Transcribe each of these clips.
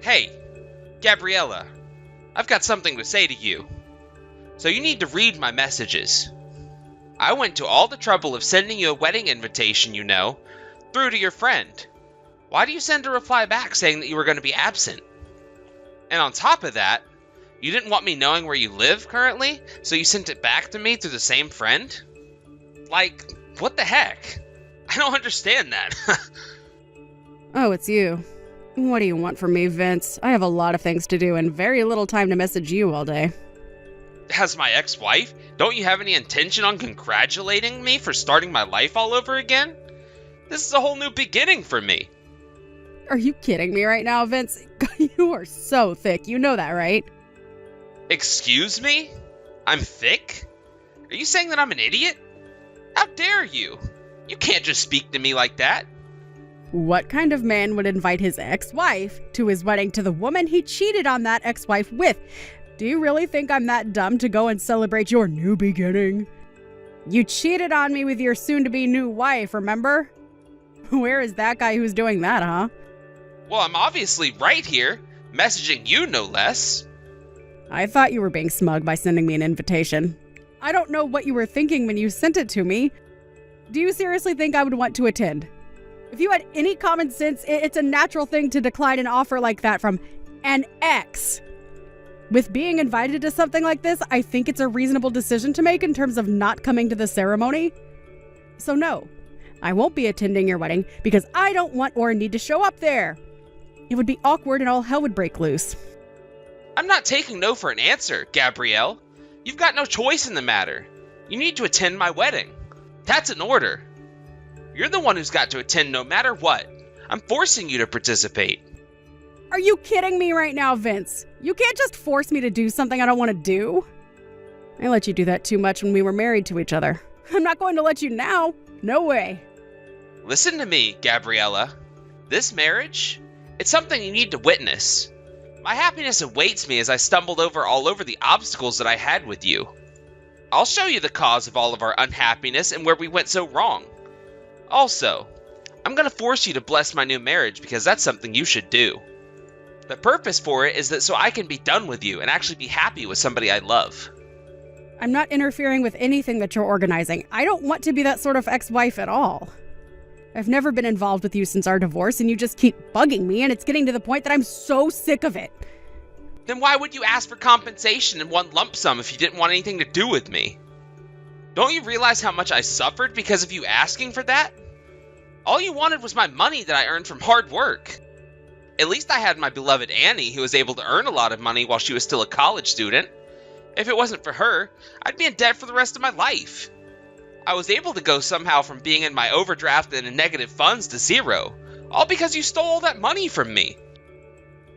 Hey, Gabriella, I've got something to say to you. So you need to read my messages. I went to all the trouble of sending you a wedding invitation, through to your friend. Why do you send a reply back saying that you were going to be absent? And on top of that, you didn't want me knowing where you live currently, so you sent it back to me through the same friend? Like, what the heck? I don't understand that. Oh, it's you. What do you want from me, Vince? I have a lot of things to do and very little time to message you all day. As my ex-wife, don't you have any intention on congratulating me for starting my life all over again? This is a whole new beginning for me. Are you kidding me right now, Vince? You are so thick. You know that, right? Excuse me? I'm thick? Are you saying that I'm an idiot? How dare you? You can't just speak to me like that. What kind of man would invite his ex-wife to his wedding to the woman he cheated on that ex-wife with? Do you really think I'm that dumb to go and celebrate your new beginning? You cheated on me with your soon-to-be new wife, remember? Where is that guy who's doing that, huh? Well, I'm obviously right here, messaging you no less. I thought you were being smug by sending me an invitation. I don't know what you were thinking when you sent it to me. Do you seriously think I would want to attend? If you had any common sense, it's a natural thing to decline an offer like that from an ex. With being invited to something like this, I think it's a reasonable decision to make in terms of not coming to the ceremony. So no, I won't be attending your wedding because I don't want or need to show up there. It would be awkward and all hell would break loose. I'm not taking no for an answer, Gabrielle. You've got no choice in the matter. You need to attend my wedding. That's an order. You're the one who's got to attend no matter what. I'm forcing you to participate. Are you kidding me right now, Vince? You can't just force me to do something I don't want to do. I let you do that too much when we were married to each other. I'm not going to let you now. No way. Listen to me, Gabriella. This marriage, it's something you need to witness. My happiness awaits me as I stumbled all over the obstacles that I had with you. I'll show you the cause of all of our unhappiness and where we went so wrong. Also, I'm going to force you to bless my new marriage because that's something you should do. The purpose for it is that so I can be done with you and actually be happy with somebody I love. I'm not interfering with anything that you're organizing. I don't want to be that sort of ex-wife at all. I've never been involved with you since our divorce, and you just keep bugging me, and it's getting to the point that I'm so sick of it. Then why would you ask for compensation in one lump sum if you didn't want anything to do with me? Don't you realize how much I suffered because of you asking for that? All you wanted was my money that I earned from hard work. At least I had my beloved Annie, who was able to earn a lot of money while she was still a college student. If it wasn't for her, I'd be in debt for the rest of my life. I was able to go somehow from being in my overdraft and in negative funds to zero, all because you stole all that money from me.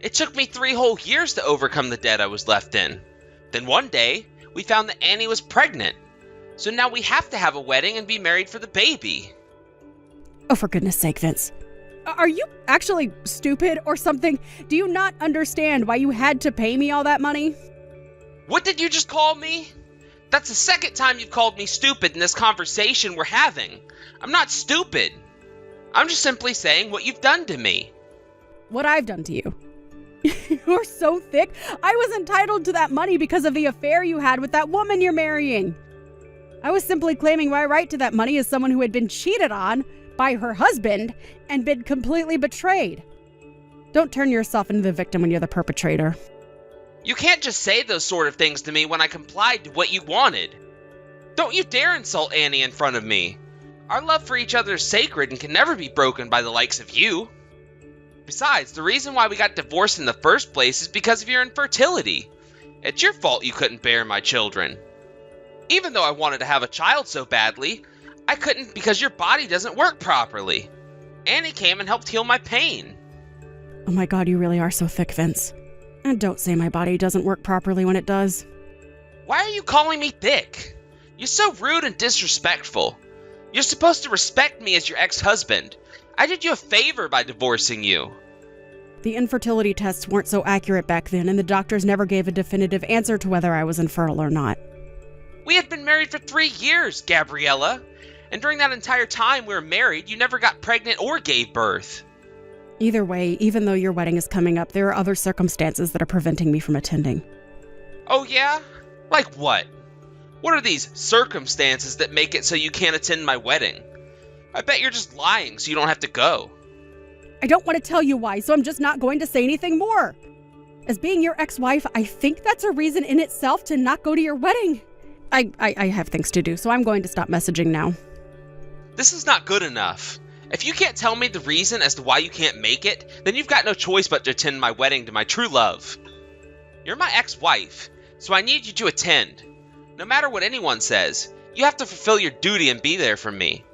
It took me 3 whole years to overcome the debt I was left in. Then one day, we found that Annie was pregnant. So now we have to have a wedding and be married for the baby. Oh, for goodness sake, Vince. Are you actually stupid or something? Do you not understand why you had to pay me all that money? What did you just call me? That's the second time you've called me stupid in this conversation we're having. I'm not stupid. I'm just simply saying what you've done to me. What I've done to you. You're so thick. I was entitled to that money because of the affair you had with that woman you're marrying. I was simply claiming my right to that money as someone who had been cheated on by her husband and been completely betrayed. Don't turn yourself into the victim when you're the perpetrator. You can't just say those sort of things to me when I complied to what you wanted. Don't you dare insult Annie in front of me. Our love for each other is sacred and can never be broken by the likes of you. Besides, the reason why we got divorced in the first place is because of your infertility. It's your fault you couldn't bear my children. Even though I wanted to have a child so badly, I couldn't because your body doesn't work properly. Annie came and helped heal my pain. Oh my God, you really are so thick, Vince. And don't say my body doesn't work properly when it does. Why are you calling me thick? You're so rude and disrespectful. You're supposed to respect me as your ex-husband. I did you a favor by divorcing you. The infertility tests weren't so accurate back then, and the doctors never gave a definitive answer to whether I was infertile or not. We had been married for 3 years, Gabriella. And during that entire time we were married, you never got pregnant or gave birth. Either way, even though your wedding is coming up, there are other circumstances that are preventing me from attending. Oh yeah? Like what? What are these circumstances that make it so you can't attend my wedding? I bet you're just lying so you don't have to go. I don't want to tell you why, so I'm just not going to say anything more. As being your ex-wife, I think that's a reason in itself to not go to your wedding. I have things to do, so I'm going to stop messaging now. This is not good enough. If you can't tell me the reason as to why you can't make it, then you've got no choice but to attend my wedding to my true love. You're my ex-wife, so I need you to attend. No matter what anyone says, you have to fulfill your duty and be there for me.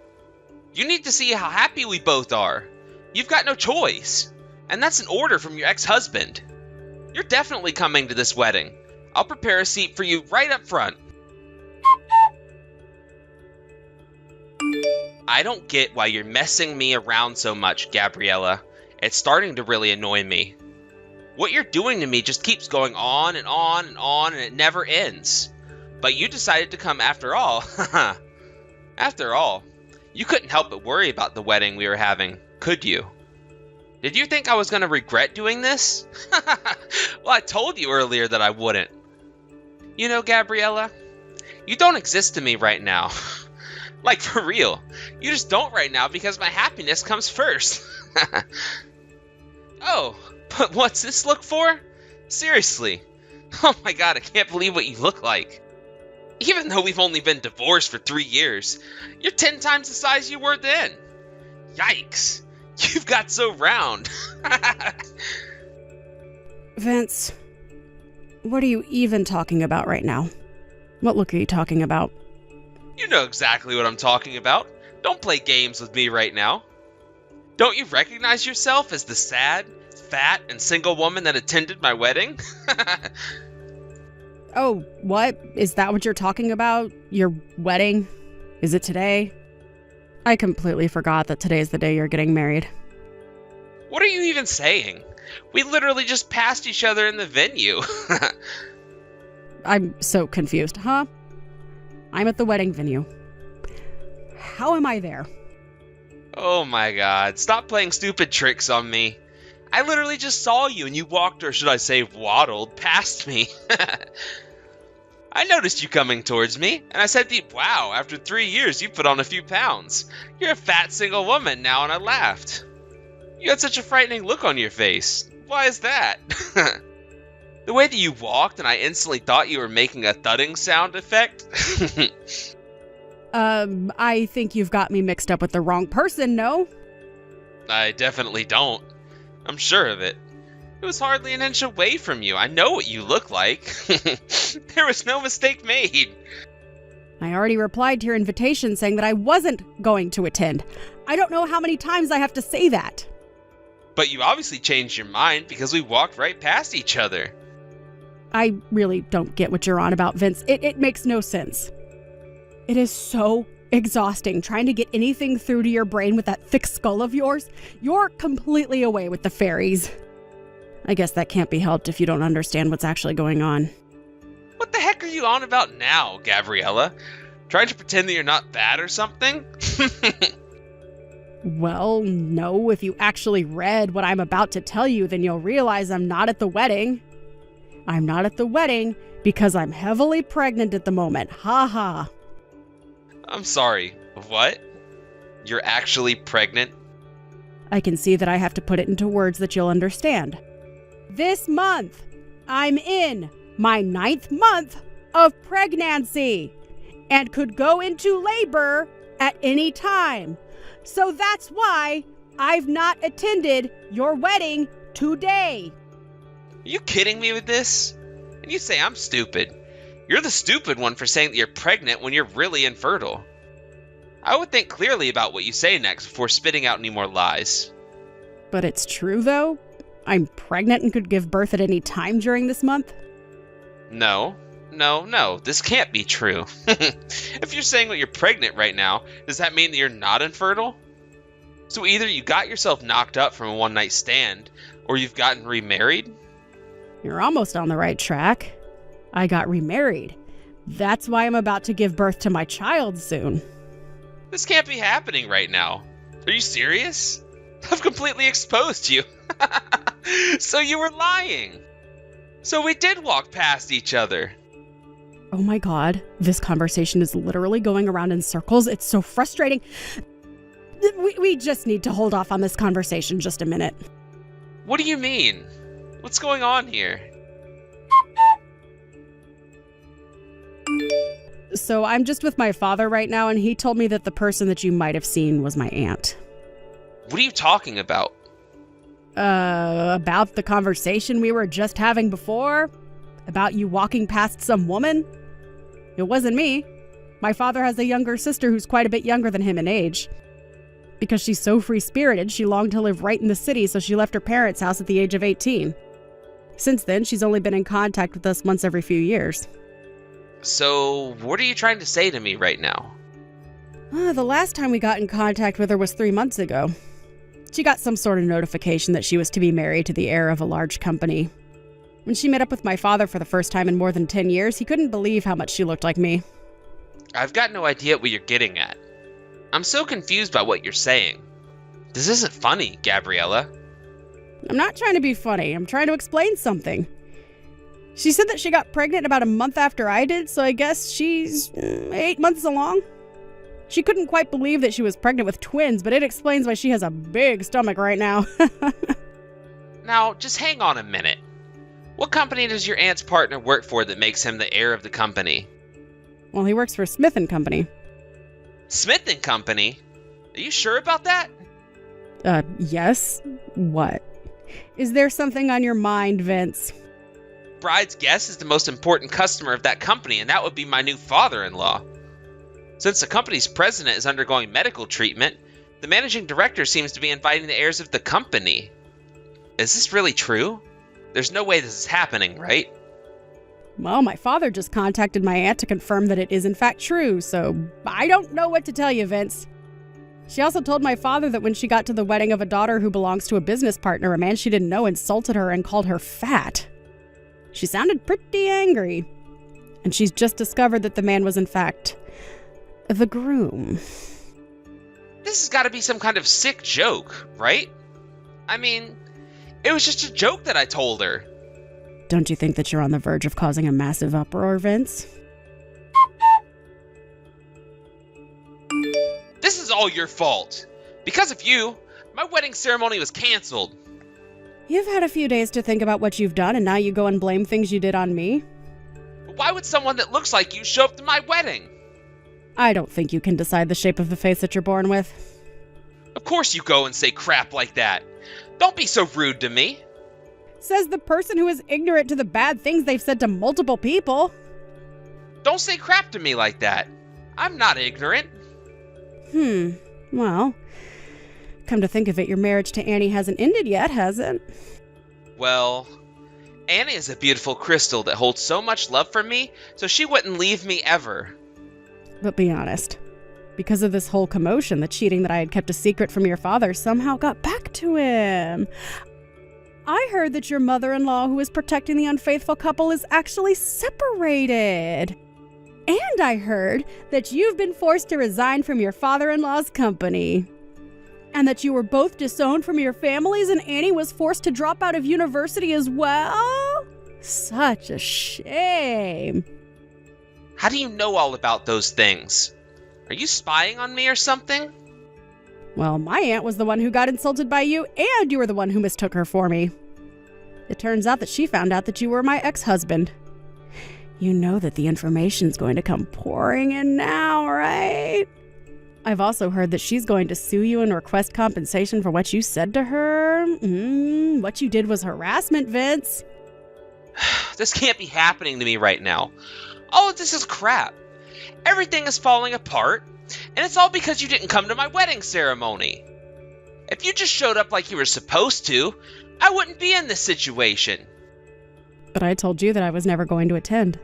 You need to see how happy we both are. You've got no choice. And that's an order from your ex-husband. You're definitely coming to this wedding. I'll prepare a seat for you right up front. I don't get why you're messing me around so much, Gabriella. It's starting to really annoy me. What you're doing to me just keeps going on and on and on, and it never ends. But you decided to come after all. After all, you couldn't help but worry about the wedding we were having, could you? Did you think I was going to regret doing this? Well, I told you earlier that I wouldn't. You know, Gabriella, you don't exist to me right now. Like, for real. You just don't right now because my happiness comes first. Oh, but what's this look for? Seriously. Oh my god, I can't believe what you look like. Even though we've only been divorced for 3 years, you're 10 times the size you were then. Yikes. You've got so round. Vince, what are you even talking about right now? What look are you talking about? You know exactly what I'm talking about. Don't play games with me right now. Don't you recognize yourself as the sad, fat, and single woman that attended my wedding? Oh, what? Is that what you're talking about? Your wedding? Is it today? I completely forgot that today's the day you're getting married. What are you even saying? We literally just passed each other in the venue. I'm so confused, huh? I'm at the wedding venue. How am I there? Oh my god, stop playing stupid tricks on me. I literally just saw you and you walked, or should I say waddled, past me. I noticed you coming towards me, and I said to you, wow, after 3 years you put on a few pounds. You're a fat single woman now, and I laughed. You had such a frightening look on your face. Why is that? The way that you walked, and I instantly thought you were making a thudding sound effect. I think you've got me mixed up with the wrong person, no? I definitely don't. I'm sure of it. It was hardly an inch away from you. I know what you look like. There was no mistake made. I already replied to your invitation saying that I wasn't going to attend. I don't know how many times I have to say that. But you obviously changed your mind because we walked right past each other. I really don't get what you're on about, Vince. It makes no sense. It is so exhausting trying to get anything through to your brain with that thick skull of yours. You're completely away with the fairies. I guess that can't be helped if you don't understand what's actually going on. What the heck are you on about now, Gabriella? Trying to pretend that you're not bad or something? Well, no, if you actually read what I'm about to tell you, then you'll realize I'm not at the wedding. I'm not at the wedding because I'm heavily pregnant at the moment. Ha ha. I'm sorry. What? You're actually pregnant? I can see that I have to put it into words that you'll understand. This month, I'm in my 9th month of pregnancy and could go into labor at any time. So that's why I've not attended your wedding today. Are you kidding me with this? And you say I'm stupid. You're the stupid one for saying that you're pregnant when you're really infertile. I would think clearly about what you say next before spitting out any more lies. But it's true, though? I'm pregnant and could give birth at any time during this month? No. This can't be true. If you're saying that you're pregnant right now, does that mean that you're not infertile? So either you got yourself knocked up from a one-night stand, or you've gotten remarried? You're almost on the right track. I got remarried. That's why I'm about to give birth to my child soon. This can't be happening right now. Are you serious? I've completely exposed you. So you were lying. So we did walk past each other. Oh my god, this conversation is literally going around in circles. It's so frustrating. We just need to hold off on this conversation just a minute. What do you mean? What's going on here? So I'm just with my father right now, and he told me that the person that you might have seen was my aunt. What are you talking about? About the conversation we were just having before? About you walking past some woman? It wasn't me. My father has a younger sister who's quite a bit younger than him in age. Because she's so free-spirited, she longed to live right in the city, so she left her parents' house at the age of 18. Since then, she's only been in contact with us once every few years. So, what are you trying to say to me right now? The last time we got in contact with her was 3 months ago. She got some sort of notification that she was to be married to the heir of a large company. When she met up with my father for the first time in more than 10 years, he couldn't believe how much she looked like me. I've got no idea what you're getting at. I'm so confused by what you're saying. This isn't funny, Gabriella. I'm not trying to be funny. I'm trying to explain something. She said that she got pregnant about a month after I did, so I guess she's 8 months along. She couldn't quite believe that she was pregnant with twins, but it explains why she has a big stomach right now. Now, just hang on a minute. What company does your aunt's partner work for that makes him the heir of the company? Well, he works for Smith & Company. Smith & Company? Are you sure about that? Yes. What? Is there something on your mind, Vince? Bride's guest is the most important customer of that company, and that would be my new father-in-law. Since the company's president is undergoing medical treatment, the managing director seems to be inviting the heirs of the company. Is this really true? There's no way this is happening, right? Well, my father just contacted my aunt to confirm that it is in fact true, so I don't know what to tell you, Vince. She also told my father that when she got to the wedding of a daughter who belongs to a business partner, a man she didn't know insulted her and called her fat. She sounded pretty angry. And she's just discovered that the man was in fact the groom. This has got to be some kind of sick joke, right? I mean, it was just a joke that I told her. Don't you think that you're on the verge of causing a massive uproar, Vince? This is all your fault. Because of you, my wedding ceremony was canceled. You've had a few days to think about what you've done, and now you go and blame things you did on me? Why would someone that looks like you show up to my wedding? I don't think you can decide the shape of the face that you're born with. Of course you go and say crap like that. Don't be so rude to me. Says the person who is ignorant to the bad things they've said to multiple people. Don't say crap to me like that. I'm not ignorant. Well, come to think of it, your marriage to Annie hasn't ended yet, has it? Well, Annie is a beautiful crystal that holds so much love for me, so she wouldn't leave me ever. But be honest. Because of this whole commotion, the cheating that I had kept a secret from your father somehow got back to him. I heard that your mother-in-law, who is protecting the unfaithful couple, is actually separated. And I heard that you've been forced to resign from your father-in-law's company. And that you were both disowned from your families and Annie was forced to drop out of university as well? Such a shame. How do you know all about those things? Are you spying on me or something? Well, my aunt was the one who got insulted by you, and you were the one who mistook her for me. It turns out that she found out that you were my ex-husband. You know that the information's going to come pouring in now, right? I've also heard that she's going to sue you and request compensation for what you said to her. What you did was harassment, Vince. This can't be happening to me right now. All of this is crap. Everything is falling apart, and it's all because you didn't come to my wedding ceremony. If you just showed up like you were supposed to, I wouldn't be in this situation. But I told you that I was never going to attend.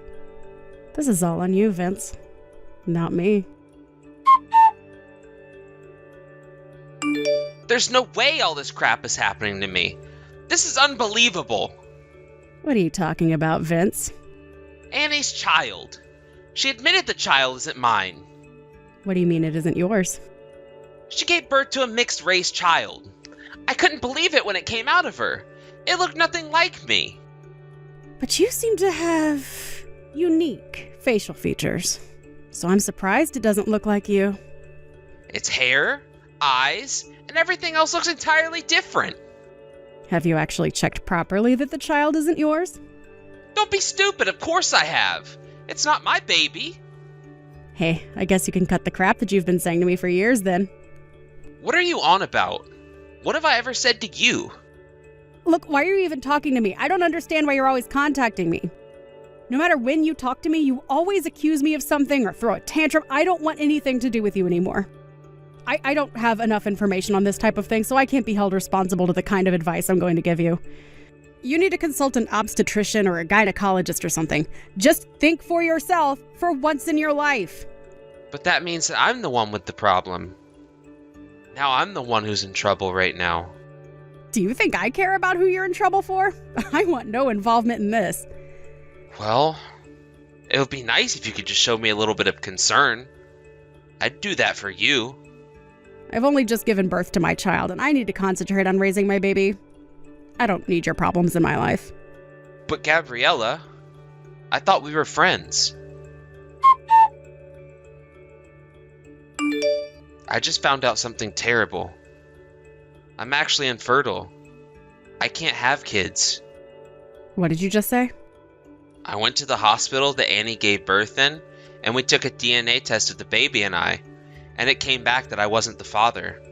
This is all on you, Vince. Not me. There's no way all this crap is happening to me. This is unbelievable. What are you talking about, Vince? Annie's child. She admitted the child isn't mine. What do you mean it isn't yours? She gave birth to a mixed-race child. I couldn't believe it when it came out of her. It looked nothing like me. But you seem to have unique facial features. So I'm surprised it doesn't look like you. Its hair, eyes, and everything else looks entirely different. Have you actually checked properly that the child isn't yours? Don't be stupid, of course I have. It's not my baby. Hey, I guess you can cut the crap that you've been saying to me for years then. What are you on about? What have I ever said to you? Look, why are you even talking to me? I don't understand why you're always contacting me. No matter when you talk to me, you always accuse me of something or throw a tantrum. I don't want anything to do with you anymore. I don't have enough information on this type of thing, so I can't be held responsible to the kind of advice I'm going to give you. You need to consult an obstetrician or a gynecologist or something. Just think for yourself for once in your life. But that means that I'm the one with the problem. Now I'm the one who's in trouble right now. Do you think I care about who you're in trouble for? I want no involvement in this. Well, it would be nice if you could just show me a little bit of concern. I'd do that for you. I've only just given birth to my child, and I need to concentrate on raising my baby. I don't need your problems in my life. But Gabriella, I thought we were friends. I just found out something terrible. I'm actually infertile. I can't have kids. What did you just say? I went to the hospital that Annie gave birth in, and we took a DNA test of the baby and I, and it came back that I wasn't the father.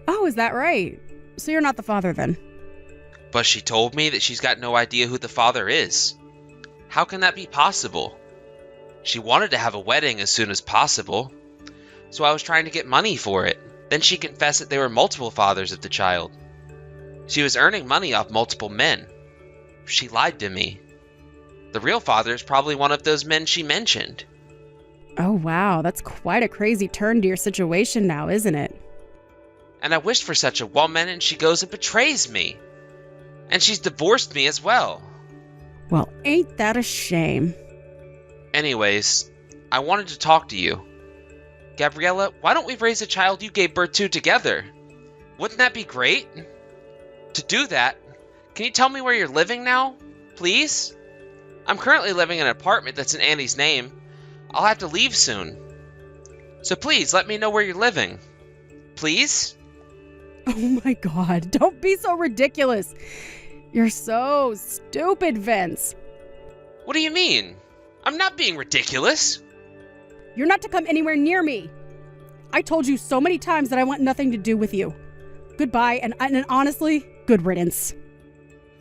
Oh, is that right? So you're not the father then? But she told me that she's got no idea who the father is. How can that be possible? She wanted to have a wedding as soon as possible, so I was trying to get money for it. Then she confessed that there were multiple fathers of the child. She was earning money off multiple men. She lied to me. The real father is probably one of those men she mentioned. Oh, wow. That's quite a crazy turn to your situation now, isn't it? And I wished for such a woman, and she goes and betrays me. And she's divorced me as well. Well, ain't that a shame? Anyways, I wanted to talk to you. Gabriella, why don't we raise the child you gave birth to together? Wouldn't that be great? To do that, can you tell me where you're living now, please? I'm currently living in an apartment that's in Annie's name. I'll have to leave soon. So please, let me know where you're living. Please? Oh my God, don't be so ridiculous. You're so stupid, Vince. What do you mean? I'm not being ridiculous. You're not to come anywhere near me. I told you so many times that I want nothing to do with you. Goodbye, and honestly, good riddance.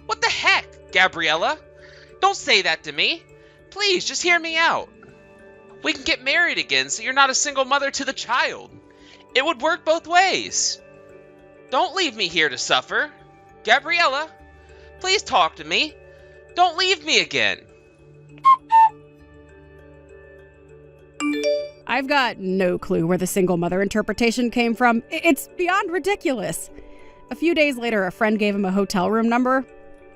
What the heck, Gabriella? Don't say that to me. Please, just hear me out. We can get married again so you're not a single mother to the child. It would work both ways. Don't leave me here to suffer. Gabriella, please talk to me. Don't leave me again. I've got no clue where the single mother interpretation came from. It's beyond ridiculous. A few days later, a friend gave him a hotel room number.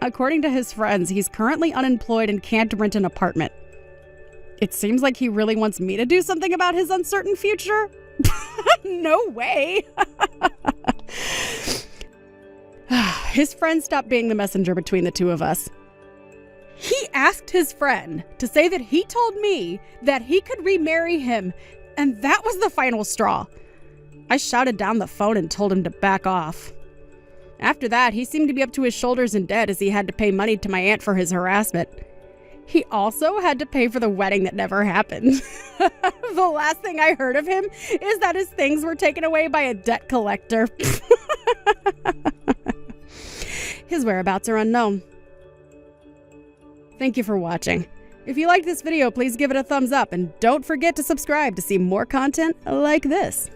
According to his friends, he's currently unemployed and can't rent an apartment. It seems like he really wants me to do something about his uncertain future. No way. His friend stopped being the messenger between the two of us. He asked his friend to say that he told me that he could remarry him, and that was the final straw. I shouted down the phone and told him to back off. After that, he seemed to be up to his shoulders in debt as he had to pay money to my aunt for his harassment. He also had to pay for the wedding that never happened. The last thing I heard of him is that his things were taken away by a debt collector. His whereabouts are unknown. Thank you for watching. If you liked this video, please give it a thumbs up and don't forget to subscribe to see more content like this.